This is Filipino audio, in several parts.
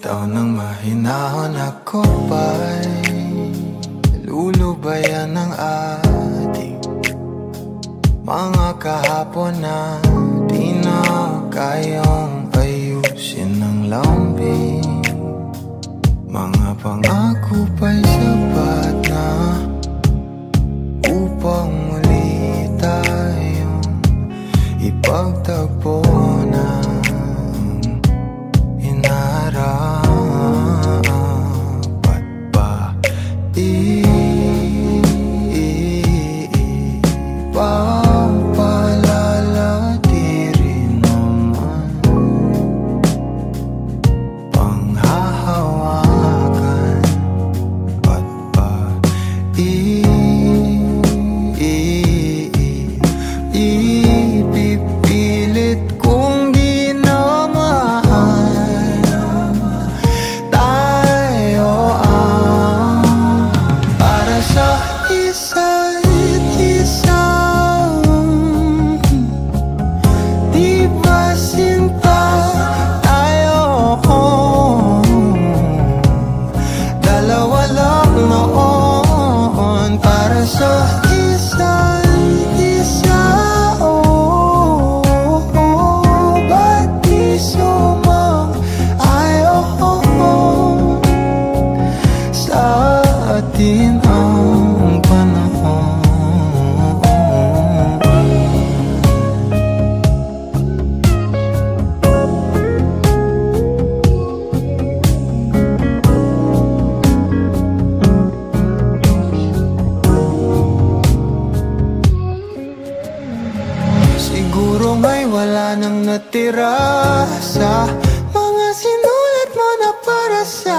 Bitaw ng mahinahon ako ba'y lulubayan ng ating mga kahapon na di na kayang ayusin ng lambing. Mga pangako ba'y sapat na upang muli tayong ipagtagpo na dapat ba ipapalala di rin naman panghahawakan? Ba't ba ipipilit kong di na mahal tayo para sa isa't isa? Di ba sinta tayo? Dalawa lang noon para sa isa't isa. Ba't di sumang-ayon sa atin ang panahon? Siguro nga'y wala nang natira sa mga sinulat mo na para sa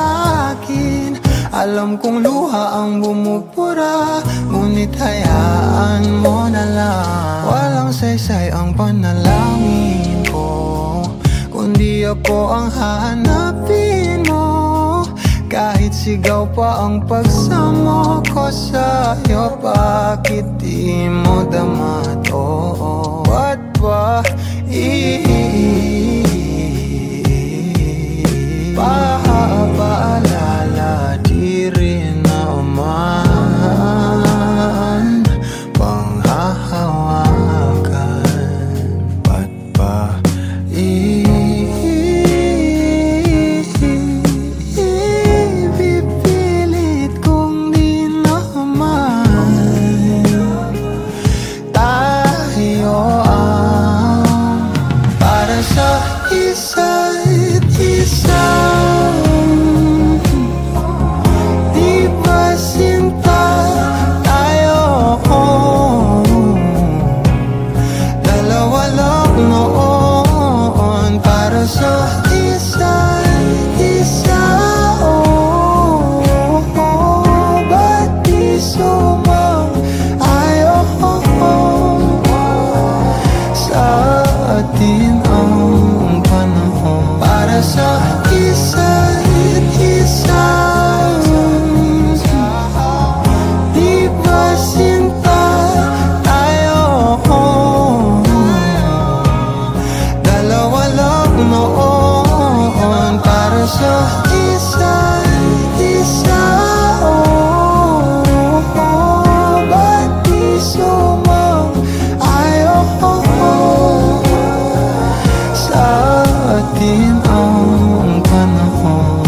akin. Alam kong luha ang bumubura, ngunit hayaan mo na lang. Walang saysay ang panalangin ko, kundi ako ang hahanapin mo. Kahit sigaw pa ang pagsamo ko sa'yo, bakit di mo dama to? Ba't ba ipapaalala di rin naman panghahawakan? Ba't ba ipipilit kong di naman tayo para sa isa't isa? Di ba sinta tayo? Dalawa lang noon para sa isa't isa. Ba't di sumang-ayon sa atin ang panahon para sa isa't isa? Di ba sinta tayo? Dalawa lang noon para sa isa't isa. Ba't di sumang-ayon sa atin ang panahon?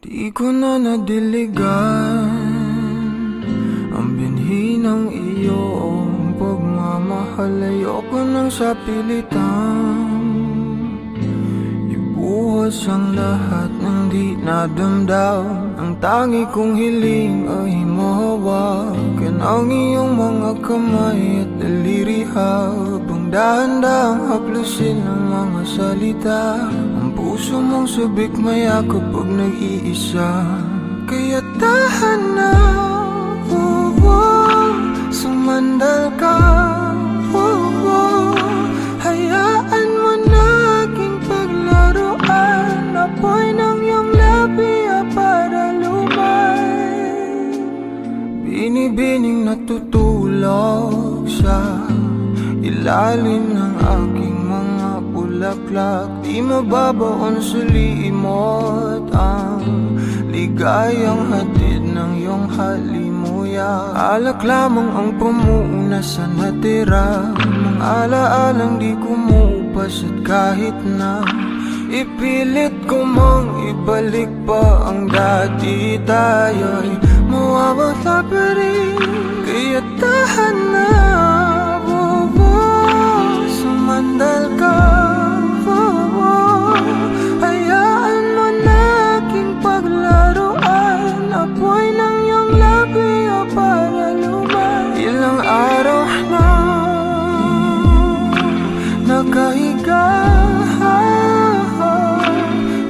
Di ko na nadiligan ang binhi ng iyong pagmamahal. Ayoko nang sa pilitan Buhos ang lahat ng di nadamdam. Ang tangi kong hiling ay mahawakan ang iyong mga kamay at daliri, habang dahan-dahang haplusin ang mga salita. Ang puso mong sabik mayakap pag nag-iisa. Kaya tahan na, sumandal ka, hayaan mo na aking paglaruan. Apoy ng iyong labi para lumay, binibining natutulog sa ilalim ng aking mga bulaklak. Di mababaon sa liimot ang ligayang hatid ng iyong halimuyak. Alak lamang ang pamuuna sa natira, mga alaalang di kumupas. At kahit na ipilit ko mang ibalik pa ang dati, tayo'y mawawala pa rin. Kaya tahan na, sumandal ka, hayaan mo na aking paglaruan. Apoy ng iyong labi para lumay. Ilang araw na nakahiga,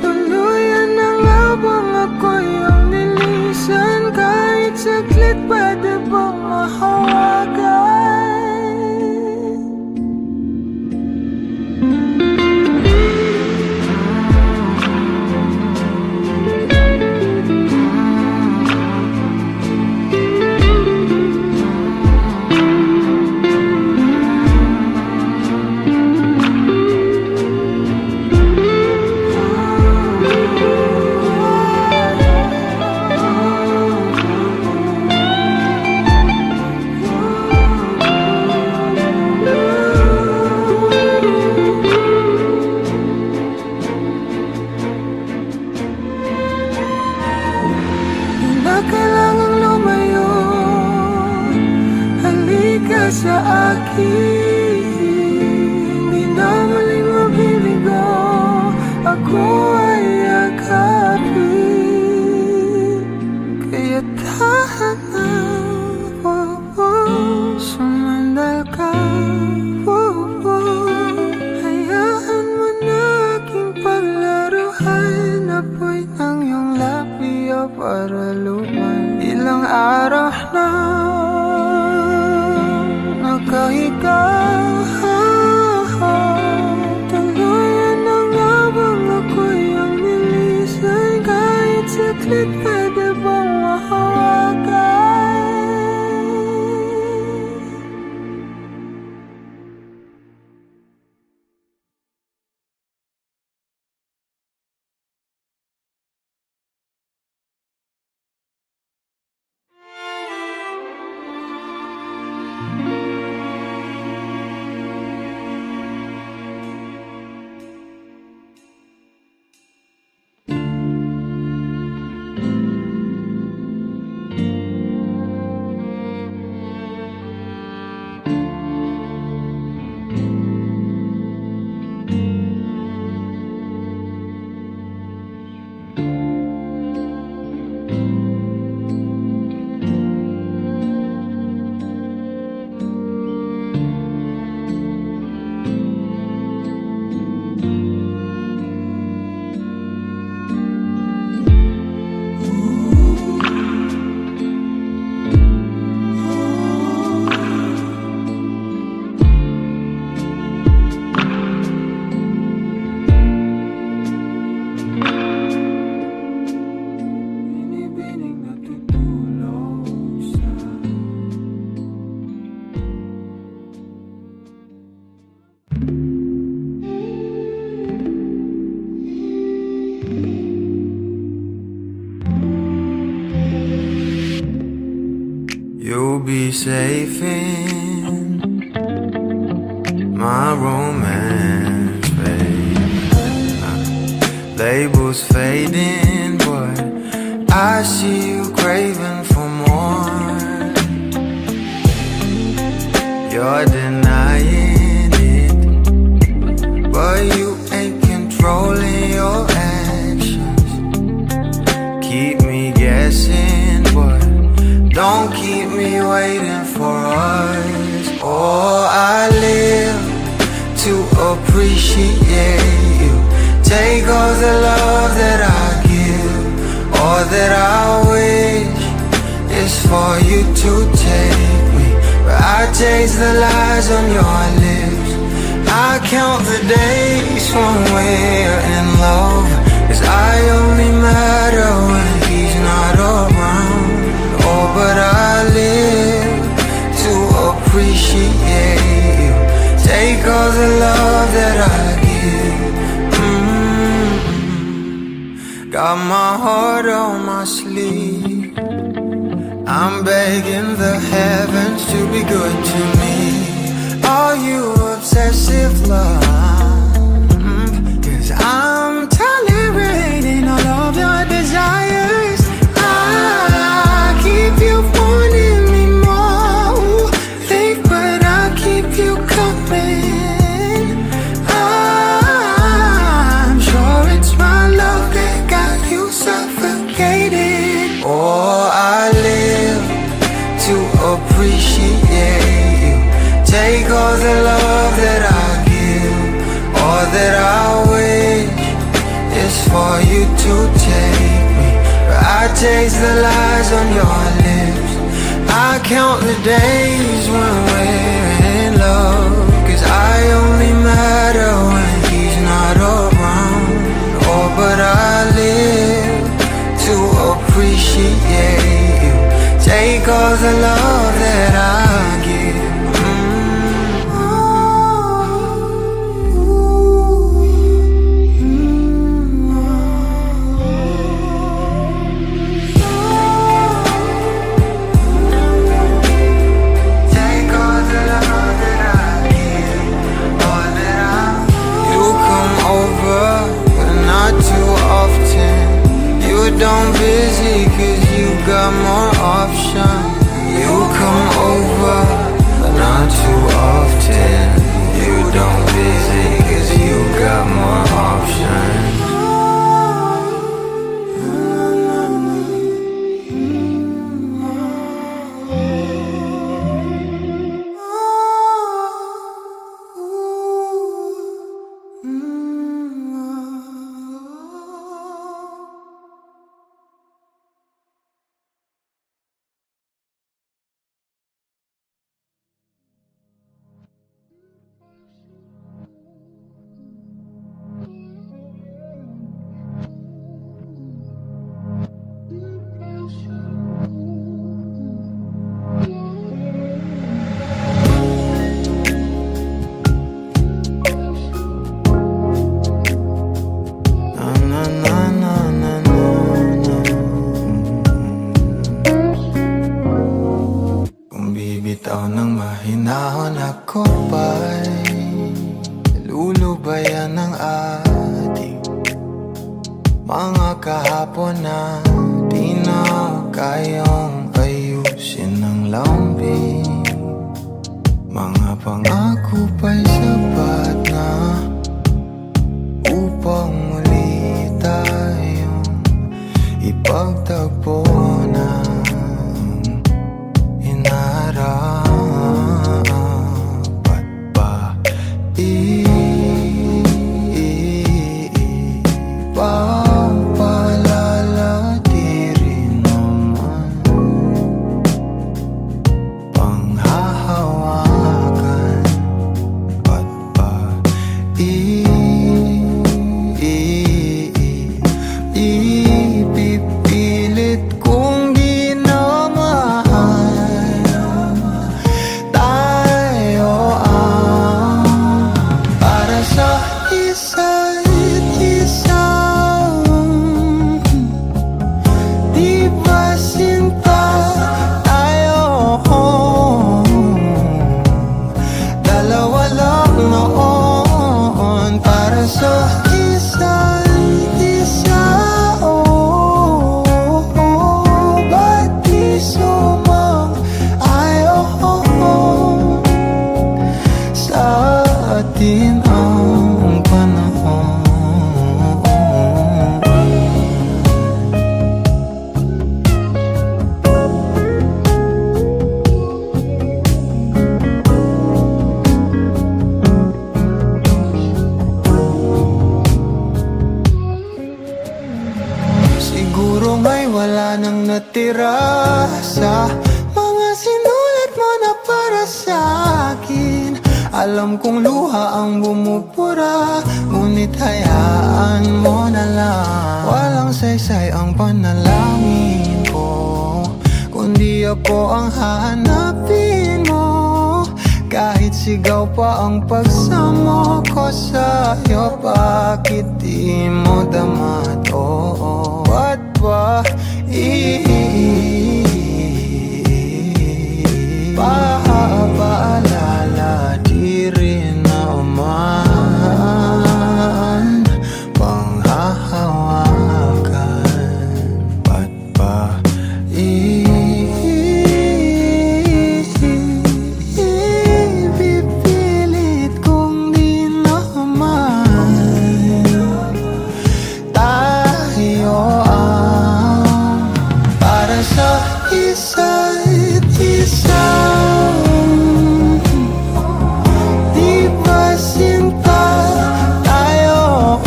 tuluyan na nga bang ako'y ang nilisan? Kahit saglit pwede bang mahawagan? Sa akin, di na maling mabiligo, ako ay yakapin. Kaya tahan na, sumandal ka, hayaan mo na aking paglaruan. Apoy ng iyong labi para lumay. Ilang araw na nakahiga, tuluyan na nga bang ako'y ang nilisan? Kahit saglit pwede bang mahawagan? You'll be safe in my romance, babe. Labels fading, but I see you craving for more. You're denying it, but you ain't controlling your appreciate you. Take all the love that I give, all that I wish is for you to take me. But I taste the lies on your lips. I count the days when we're in love, 'cause I only matter when he's not around. Oh, but I live to appreciate you. Take all the love that I give. Got my heart on my sleeve. I'm begging the heavens to be good to me. Are you obsessive love? 'Cause I'm tolerating all of your desires. I keep you wanting me more. Think, but I keep you coming. I'm sure it's my love that got you suffocated. Oh, I live to appreciate you. Take all the love that I give, all that I wish is for you to take me. But I taste the lies on your lips. I count the days when we're in love, 'cause I only matter when he's not around. Oh, but I live to appreciate you. Take all the love that I give. Don't busy 'cause you got more options. You come over, but not too often. You don't busy 'cause you got more options. Din ang panahon. wala nang natira sa mga sinulat mo na para sa akin. Alam kong luha ang bumubura, ngunit hayaan mo na lang. Walang saysay ang panalangin ko, kundi ako ang hahanapin mo. Kahit sigaw pa ang pagsamo ko sa'yo, bakit di mo dama to? Ba't ba paalala di rin naman panghahawakan? Ba't ba pipilit kong di naman tayo ang para sa isa't isa? Di ba sinta tayo?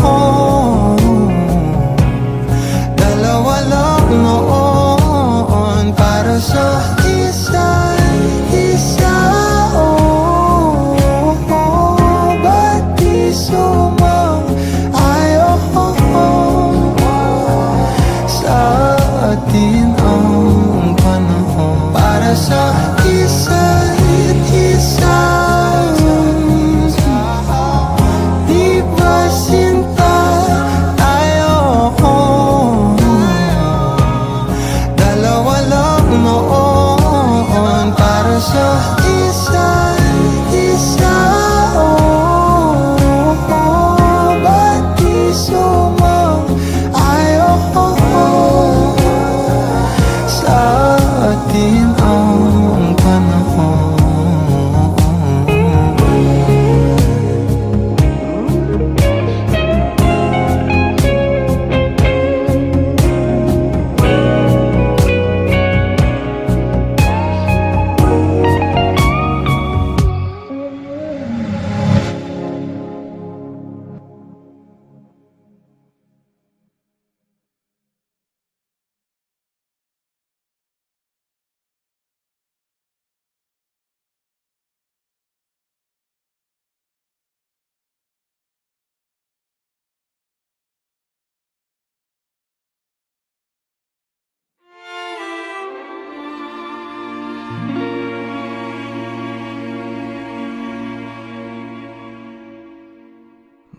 Dalawa lang noon para sa isa't isa. Ba't di sumang-ayon sa atin ang panahon para sa isa't isa? Di ba sinta tayo? Dalawa lang noon para sa isa't isa. Ba't di sumang-ayon sa atin ang panahon?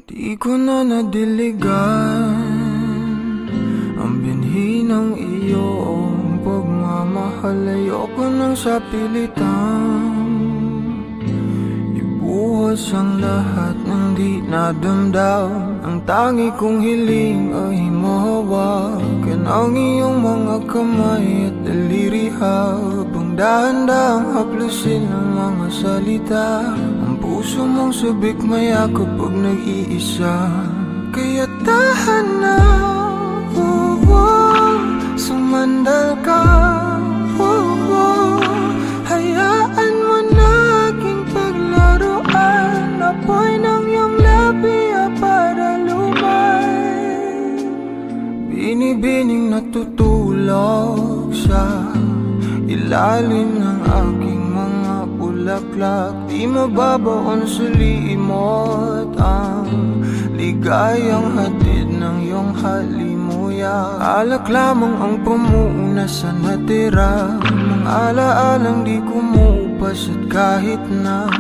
Di ko na nadiligan ang binhi ng iyong pagmamahal. Ayoko nang sa pilitan ibuhos ang lahat ng di nadamdam. Ang tangi kong hiling ay mahawakan ang iyong mga kamay at daliri, habang dahan-dahang haplusin ang mga salita. Ang puso mong sabik mayakap pag nag-iisa, kaya tahan na, sumandal ka, hayaan mo na aking paglaruan. Apoy ng iyong labi para lumay, binibining natutulog sa ilalim ng aking mga bulaklak. Di mababaon sa limot ang ligayang hatid ng iyong halimuyak. Alak lamang ang pamuuna sa natira, mga alaalang di kumupas. At kahit na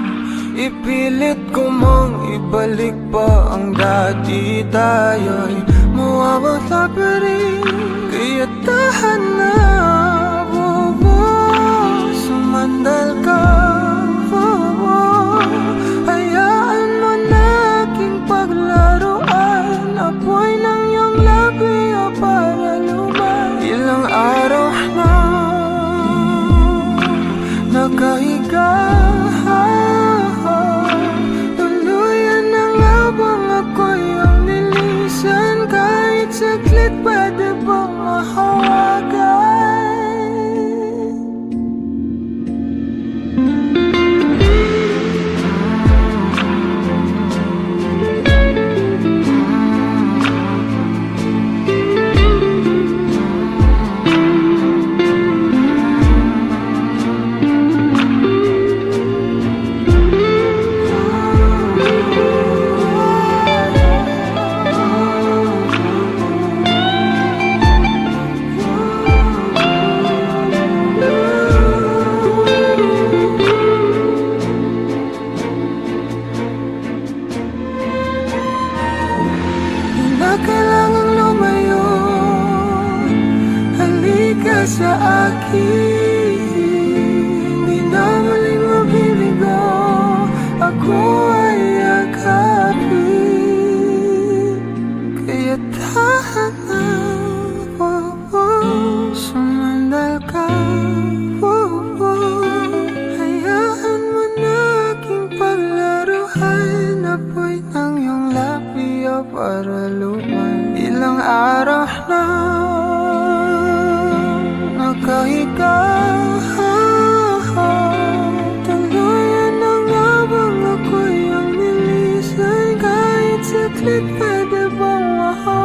ipilit ko mang ibalik pa ang dati, tayo'y mawawala pa rin. Kaya tahan na, sumandal ka, hayaan mo na aking paglaruan. Apoy ng iyong labi para lumay. Ilang araw na nakahiga, tuluyan na nga bang ako'y ang nilisan? Kahit saglit pwede bang mahawagan? sa akin. Di na muling mabibigo, ako ay yakapin. Kaya tahan na, sumandal ka. Hayaan mo na aking paglaruan, apoy ng iyong labi o para luman. Ilang araw na nakahiga, tuluyan ang abang ako'y ang nilisay. Kahit saglit pwede bang mahal?